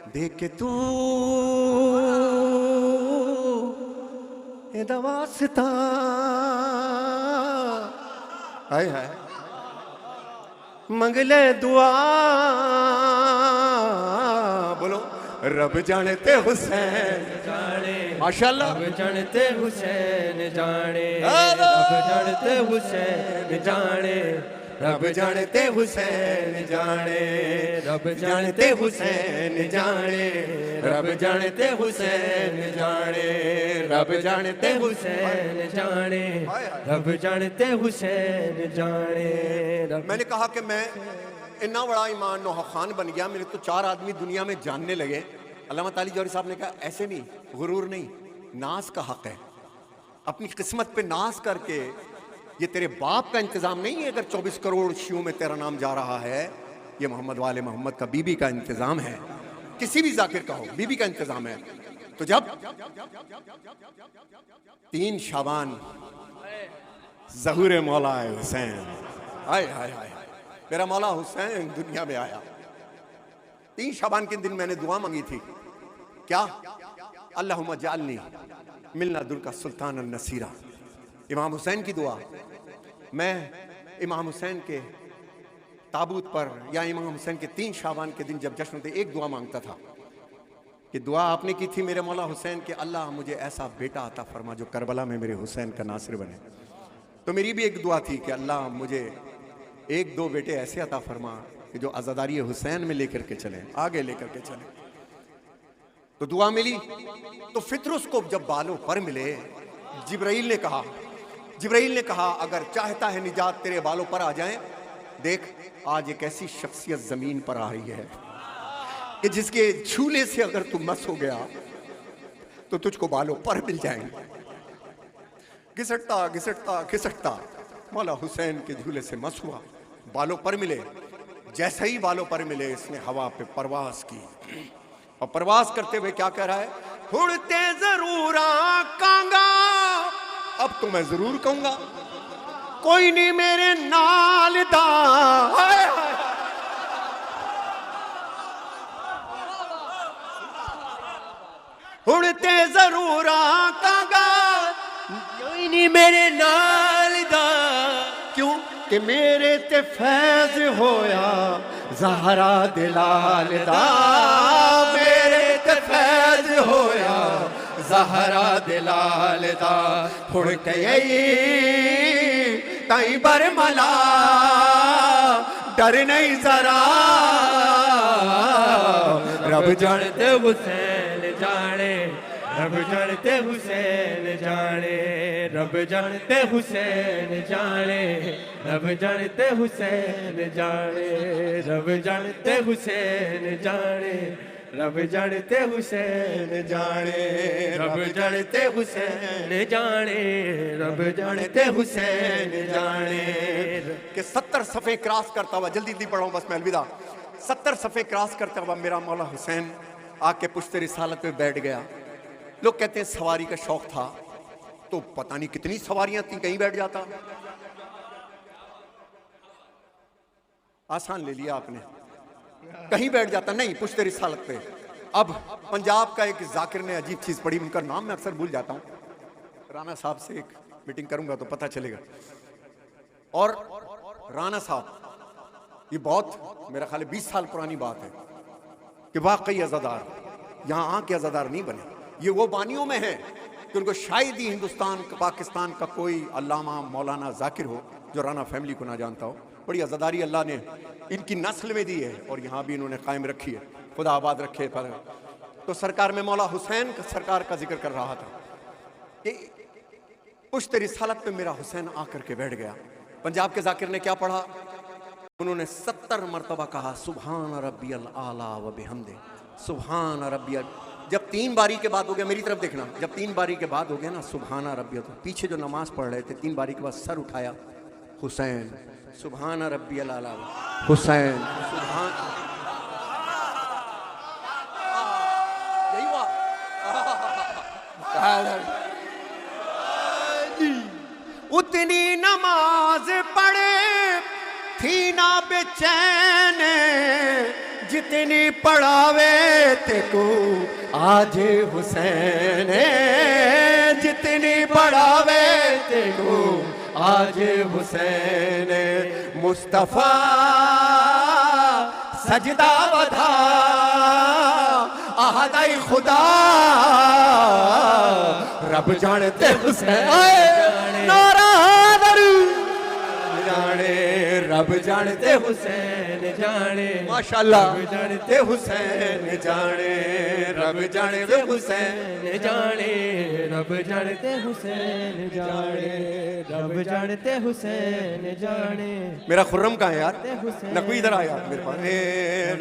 देख के तू एदा वास्ता हाय हाय मंगले दुआ बोलो रब जानते हुसैन जाने माशाल्लाह रब जानते हुसैन जाने रब जानते हुसैन जाने रब जानते हुसैन जाने रब जानते हुसैन जाने रब जानते हुसैन जाने रब जानते हुसैन जाने रब जानते हुसैन जाने मैंने कहा कि मैं इतना बड़ा ईमान नोहा खान बन गया, मेरे तो 4 आदमी दुनिया में जानने लगे। अल्लामा ताली जौहरी साहब ने कहा ऐसे नहीं, गुरूर नहीं, नाज का हक है। अपनी किस्मत पे नाज करके, ये तेरे बाप का इंतजाम नहीं है अगर 24 करोड़ शियों में तेरा नाम जा रहा है, ये मोहम्मद वाले मोहम्मद का बीबी का इंतजाम है, किसी भी जाकिर का हो बीबी का इंतजाम है। तो जब 3 शाबान ज़हूर मौला हुसैन, हाय हाय हाय मेरा मौला हुसैन दुनिया में आया। 3 शाबान के दिन मैंने दुआ मांगी थी, क्या? अल्लाहुम्मा जालनी मिलना दुल का सुल्तान अल नसीरा। इमाम हुसैन की दुआ। मैं इमाम हुसैन के ताबूत पर या इमाम हुसैन के 3 शाबान के दिन जब जश्न होते एक दुआ मांगता था कि दुआ आपने की थी मेरे मौला हुसैन के, अल्लाह मुझे ऐसा बेटा अता फरमा जो करबला में मेरे हुसैन का नासिर बने। तो मेरी भी एक दुआ थी कि अल्लाह मुझे 1-2 बेटे ऐसे अता फरमा कि जो अज़ादारी हुसैन में लेकर के चले, आगे लेकर के चले। तो दुआ मिली। तो फितरुस को जब बालों पर मिले, जिब्राइल ने कहा अगर चाहता है निजात तेरे बालों पर आ जाए, देख आज एक ऐसी शख्सियत जमीन पर आ रही है कि जिसके झूले से अगर तू मस हो गया तो तुझको बालों पर मिल जाएंगे। घिसटता घिसटता घिसटता मौला हुसैन के झूले से मस हुआ, बालों पर मिले। जैसे ही बालों पर मिले इसने हवा पे परवास की, और परवास करते हुए क्या कह रहा है? उड़ते जरूर आकांगा, अब तो मैं जरूर कहूंगा कोई नहीं मेरे नाल दा। उड़ते जरूर आकांगा कोई नहीं मेरे नाल दा, क्यों कि मेरे ते फैज होया ज़हरा दिलाल दा, मेरे ते फैज होया ज़हरा दिलाल दा। हुण कई ताई बरमला डर नहीं जरा, रब जानते हुसैन जाने रब जानते हुसैन जाने रब जानते हुसैन जाने रब जानते हुसैन जाने रब जानते हुसैन जाने रब जानते हुसैन जाने रब जानते हुसैन जाने रब जानते हुसैन जाने। कि 70 सफ़े क्रॉस करता हुआ, जल्दी जल्दी पढ़ाऊं बस मैं अलविदा, 70 सफ़े क्रॉस करता हुआ मेरा मौला हुसैन आके पुश्ते रिसालत में बैठ गया। लोग कहते हैं सवारी का शौक था, तो पता नहीं कितनी सवारियां थी, कहीं बैठ जाता। आसान ले लिया आपने, कहीं बैठ जाता नहीं, पुश्ते रिसालत पे। अब पंजाब का एक जाकिर ने अजीब चीज पढ़ी, उनका नाम मैं अक्सर भूल जाता हूं, राणा साहब से एक मीटिंग करूंगा तो पता चलेगा। और राणा साहब, ये बहुत मेरा ख्याल 20 साल पुरानी बात है कि वाकई अज़ादार यहां आके अज़ादार नहीं बने। ये वो बानियों में है कि उनको शायद ही हिंदुस्तान पाकिस्तान का कोई अल्लामा मौलाना जाकिर हो जो राणा फैमिली को ना जानता हो। बड़ी अज़ादारी अल्लाह ने इनकी नस्ल में दी है और यहाँ भी इन्होंने कायम रखी है, खुदा आबाद रखे। पर तो सरकार में मौला हुसैन सरकार का जिक्र कर रहा था कि पुश्त रिसालत पे मेरा हुसैन आकर के बैठ गया। पंजाब के जाकिर ने क्या पढ़ा? उन्होंने 70 मरतबा कहा सुभान रब्बियल आला व बिहम्दे, सुभान रब्बियल। जब 3 बारी के बाद हो गया, मेरी तरफ देखना, जब 3 बारी के बाद हो गया ना सुभान रब्बियल, तो पीछे जो नमाज पढ़ रहे थे 3 बारी के बाद सर उठाया, हुसैन सुभान रब्बियल आला हुसैन सुभान। यही हुआ। उतनी नमाज पढ़े थी ना बेचैन जितनी पढ़ावे तेको आज हुसैन, जितनी पढ़ावे तेको आज हुसैन। मुस्तफा सजदा वधा आहदाई खुदा, रब जानते हुसैन। नारा जाने रब जानते हुसैन जाने, माशाल्लाह। रब जानते हुसैन जाने, रब जानते हुसैन जाने, रब जानते हुसैन जाने, रब जानते हुसैन जाने। मेरा खुर्रम कहाँ है यार? नकवी इधर आया मेरे पास।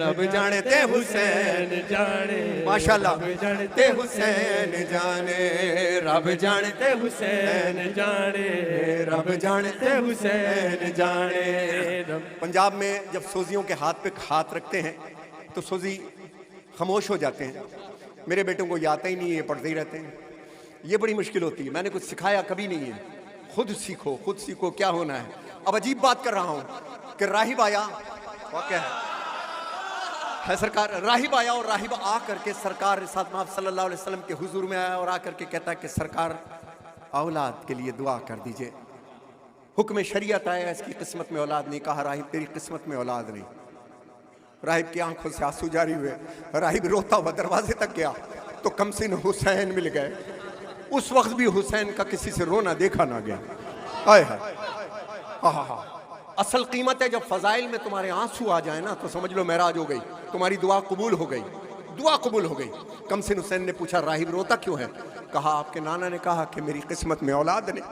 रब जानते हुसैन जाने, माशाल्लाह। रब जानते हुसैन जाने, रब जानते हुसैन जाने, रब जानते हुसैन जाने। पंजाब में जब सोजियों के हाथ पे हाथ रखते हैं तो सोजी खामोश हो जाते हैं। मेरे बेटों को ये आता ही नहीं है, पढ़ते ही रहते हैं। ये बड़ी मुश्किल होती है। मैंने कुछ सिखाया कभी नहीं है। खुद सीखो, खुद सीखो क्या होना है। अब अजीब बात कर रहा हूं कि राहिब आया, वाक़या है सरकार, राहिब आया और राहिब आ करके सरकार साथ सल्लल्लाहु अलैहि वसल्लम के हुजूर में आया और आकर के कहता है कि सरकार औलाद के लिए दुआ कर दीजिए। हुक्म शरीयत आया, इसकी किस्मत में औलाद नहीं। कहा राहिब तेरी किस्मत में औलाद नहीं। राहिब की आंखों से आंसू जारी हुए। राहिब रोता हुआ दरवाजे तक गया तो कमसिन हुसैन मिल गए। उस वक्त भी हुसैन का किसी से रोना देखा ना गया। हाय हाय, हा। असल कीमत है जब फजाइल में तुम्हारे आंसू आ जाए ना तो समझ लो महराज हो गई, तुम्हारी दुआ कबूल हो गई, दुआ कबूल हो गई। कमसिन हुसैन ने पूछा राहिब रोता क्यों है? कहा आपके नाना ने कहा कि मेरी किस्मत में औलाद नहीं।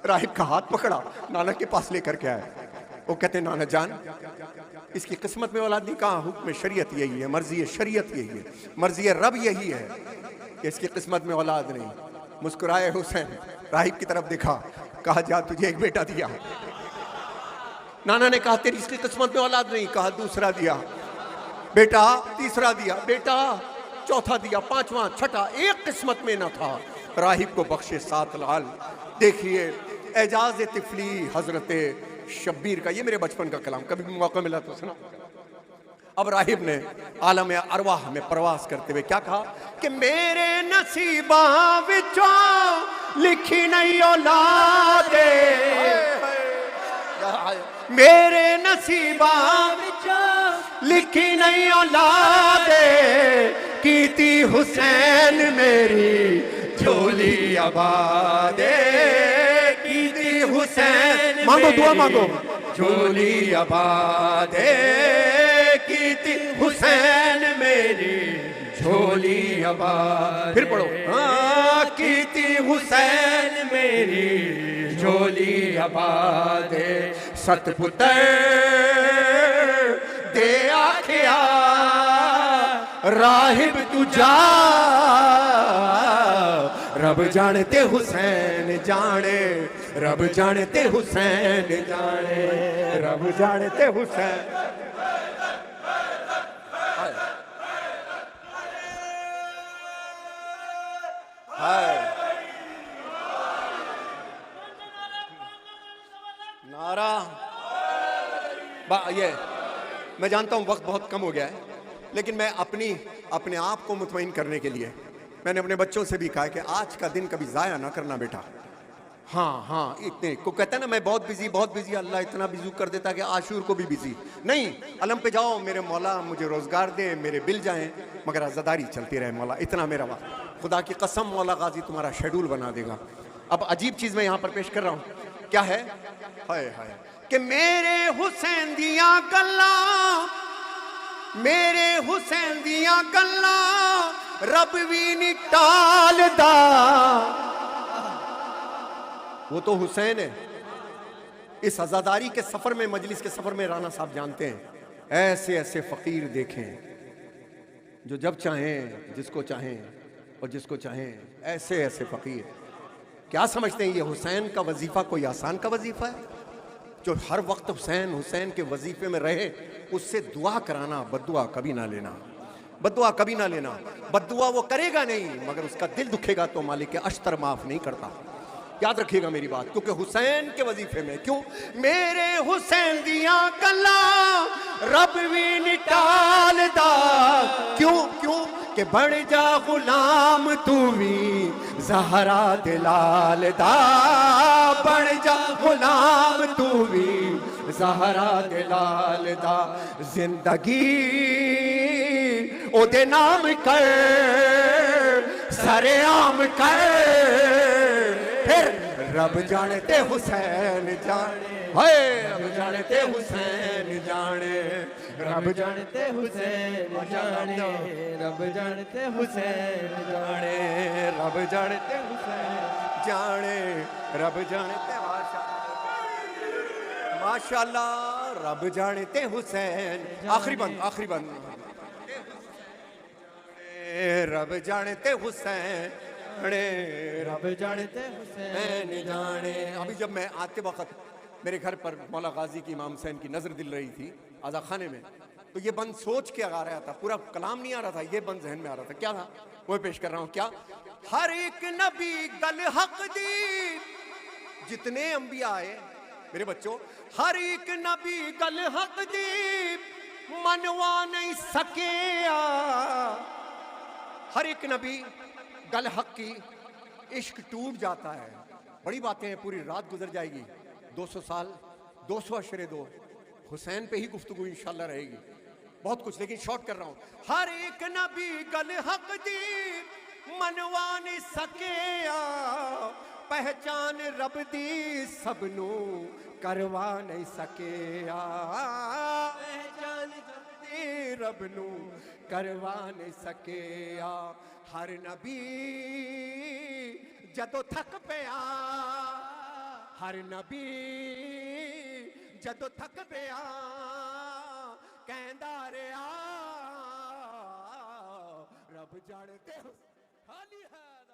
राहिब का हाथ पकड़ा, नाना के पास लेकर के आए। वो कहते नाना जान इसकी किस्मत में औलाद नहीं। कहा हुक्म शरीयत यही है, मर्जी शरीयत यही है, मर्जी रब यही है कि इसकी किस्मत में औलाद नहीं। मुस्कुराए हुसैन, राहिब की तरफ देखा, कहा जा तुझे एक बेटा दिया। नाना ने कहा तेरी इसकी किस्मत में औलाद नहीं। कहा दूसरा दिया बेटा, तीसरा दिया बेटा, चौथा दिया, पांचवा, छठा, एक किस्मत में न था। राहिब को बख्शे 7 लाल। देखिए एजाज तिफली हजरत शब्बीर का, ये मेरे बचपन का कलाम, कभी भी मौका मिला तो सुना। अब राहिब ने आलम अरवाह में प्रवास करते हुए क्या कहा कि मेरे नसीबा विचों लिखी नहीं औलादे, मेरे नसीबा विचों लिखी नहीं औलादे, कीती हुसैन मेरी झोली आबादे, कीती हुसैन मांगो दुआ मांगो, झोली आबादे, कीती हुसैन मेरी झोली आबाद। फिर पढ़ो, हाँ कीती हुसैन मेरी झोली आबाद। सतपुत्र दे आखिया राहिब तुझा, रब जानते हुसैन जाने, रब जानते हुसैन जाने, रब जानते हुसैन। नारा ये मैं जानता हूं वक्त बहुत कम हो गया है, लेकिन मैं अपने आप को मुतमईन करने के लिए मैंने अपने बच्चों से भी कहा कि आज का दिन कभी ज़ाया ना करना बेटा। हाँ, इतने को कहता है ना मैं बहुत बिजी, अल्लाह इतना बिजी कर देता कि आशूर को भी बिजी नहीं। अलम पे जाओ मेरे मौला मुझे रोजगार दे, मेरे बिल जाएं, मगर आज़ादारी चलती रहे मौला, इतना मेरा बात। खुदा की कसम मौला गाजी तुम्हारा शेड्यूल बना देगा। अब अजीब चीज़ मैं यहाँ पर पेश कर रहा हूँ, क्या है? हाय हाय कि मेरे हुसैन दिया गल्ला, मेरे हुसैन दिया गल्ला रब भी नहीं टालदा। वो तो हुसैन है। इस आजादारी के सफर में, मजलिस के सफर में राना साहब जानते हैं ऐसे ऐसे फकीर देखें जो जब चाहें जिसको चाहें और जिसको चाहें, ऐसे ऐसे फकीर। क्या समझते हैं ये हुसैन का वजीफा कोई आसान का वजीफा है? जो हर वक्त हुसैन हुसैन के वजीफे में रहे उससे दुआ कराना, बद्दुआ कभी ना लेना, बद्दुआ कभी ना लेना। बद्दुआ वो करेगा नहीं मगर उसका दिल दुखेगा तो मालिक अश्तर माफ नहीं करता। याद रखिएगा मेरी बात, क्योंकि हुसैन के वजीफे में क्यों मेरे हुसैन दिया गल्ला रब भी निटालदा, क्यों क्यों कि बन जा गुलाम तू भी ज़हरा दिलाल दा, बन जा गुलाम तू भी ज़हरा दिलाल दा, जिंदगी ओदे नाम कर सरेआम कर, फिर रब जाने ते हुसैन जाने, हाय रब जाने ते हुसैन जाने, रब जानते हुसैन जाने, रब जानते हुसैन जाने, रब जानते हुसैन जाने, रब जाने ते माशाअल्लाह, रब जाने ते हुसैन। आखिरी बंद, आखिरी बंद, रब जाने ते हुसैन, रब जानते हुसैन जाने। अभी जब मैं आते वक्त मेरे घर पर मौला गाजी की इमाम हुसैन की नजर दिल रही थी आज़ा खाने में, तो ये बंद सोच के आ रहा था, पूरा कलाम नहीं आ रहा था, ये बंद जहन में आ रहा था। क्या था वो पेश कर रहा हूं। क्या हर एक नबी गल हक दी, जितने अंबिया आए मेरे बच्चों, हर एक नबी गल हक दी मनवा नहीं सके, हर एक नबी गल हक की, इश्क टूट जाता है। बड़ी बातें हैं, पूरी रात गुजर जाएगी, 200 साल 200 अशरे दो, हुसैन पे ही गुफ्तगू इंशाल्लाह रहेगी, बहुत कुछ, लेकिन शॉर्ट कर रहा हूं। हर एक नबी गल हक दी मनवा नहीं सके, पहचान रब दी सबनू करवा नहीं सके, पहचान रब नू करवा नहीं सके। हर नबी जदों थक पिया, हर नबी जदों थक पिया कहंदा रहा रब जानते हो हाली हाल।